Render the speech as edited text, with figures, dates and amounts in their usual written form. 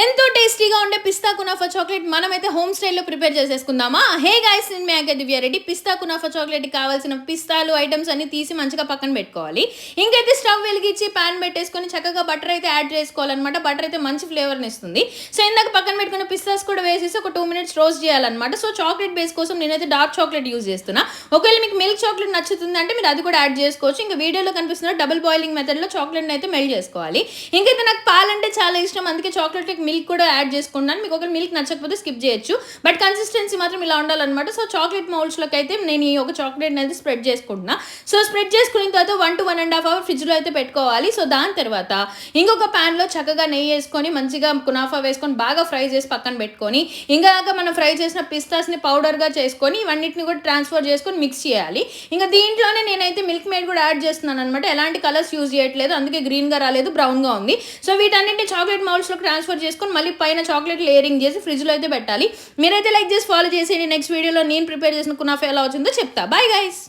ఎంతో టేస్టీగా ఉండే పిస్తా కునాఫా చాక్లెట్ మనమైతే హోమ్ స్టైల్లో ప్రిపేర్ చేసేసుకుందామా. హే గైస్, నేను మీ అక్క దివ్య రెడ్డి. పిస్తా కునాఫా చాక్లెట్కి కావాల్సిన పిస్తాలు ఐటమ్స్ అన్ని తీసి మంచిగా పక్కన పెట్టుకోవాలి. ఇంకైతే స్టవ్ వెలిగించి ప్యాన్ పెట్టేసుకొని చక్కగా బటర్ అయితే యాడ్ చేసుకోవాలన్నమాట. బటర్ అయితే మంచి ఫ్లేవర్ని ఇస్తుంది. సో ఇందాక పక్కన పెట్టుకున్న పిస్తాస్ కూడా వేసేసి ఒక 2 minutes రోస్ట్ చేయాలన్నమాట. సో చాక్లెట్ బేస్ కోసం నేనైతే డార్క్ చాక్లెట్ యూజ్ చేస్తున్నా. ఒకవేళ మీకు మిల్క్ చాక్లెట్ నచ్చుతుంది అంటే మీరు అది కూడా యాడ్ చేసుకోవచ్చు. ఇంకా వీడియోలో కనిపిస్తున్న డబుల్ బాయిలింగ్ మెథడ్లో చాక్లెట్ని అయితే మెల్ట్ చేసుకోవాలి. ఇంకైతే నాకు పాలంటే చాలా ఇష్టం, అందుకే చాక్లెట్ మిల్క్ కూడా యాడ్ చేసుకున్నాను. మీకు ఒక మిల్క్ నచ్చకపోతే స్కిప్ చేయొచ్చు, బట్ కన్సిస్టెన్సీ మాత్రం ఇలా ఉండాలన్నమాట. సో చాక్లెట్ మౌల్స్లోకి అయితే నేను ఈ ఒక చాక్లెట్ అయితే స్ప్రెడ్ చేసుకుంటున్నా. సో స్ప్రెడ్ చేసుకున్న తర్వాత 1 to 1.5 hours ఫ్రిడ్జ్లో అయితే పెట్టుకోవాలి. సో దాని తర్వాత ఇంకొక ప్యాన్లో చక్కగా నెయ్యి వేసుకొని మంచిగా కునాఫా వేసుకొని బాగా ఫ్రై చేసి పక్కన పెట్టుకొని ఇంకా మనం ఫ్రై చేసిన పిస్తాస్ని పౌడర్గా చేసుకొని ఇవన్నిటిని కూడా ట్రాన్స్ఫర్ చేసుకొని మిక్స్ చేయాలి. ఇంకా దీంట్లోనే నేనైతే మిల్క్ మేడ్ కూడా యాడ్ చేస్తున్నాను అనమాట. ఎలాంటి కలర్స్ యూజ్ చేయట్లేదు, అందుకే గ్రీన్గా రాలేదు, బ్రౌన్గా ఉంది. సో వీటన్నింటినీ చాక్లెట్ మౌల్స్లో ట్రాన్స్ఫర్ చేసుకొని మళ్ళీ పైన చాక్లెట్ లేయరింగ్ చేసి ఫ్రిడ్జ్లో అయితే పెట్టాలి. మీరైతే లైక్ చేసి ఫాలో చేసి నెక్స్ట్ వీడియోలో నేను ప్రిపేర్ చేసిన కునాఫా ఎలా వచ్చిందో చెప్తా. Bye guys.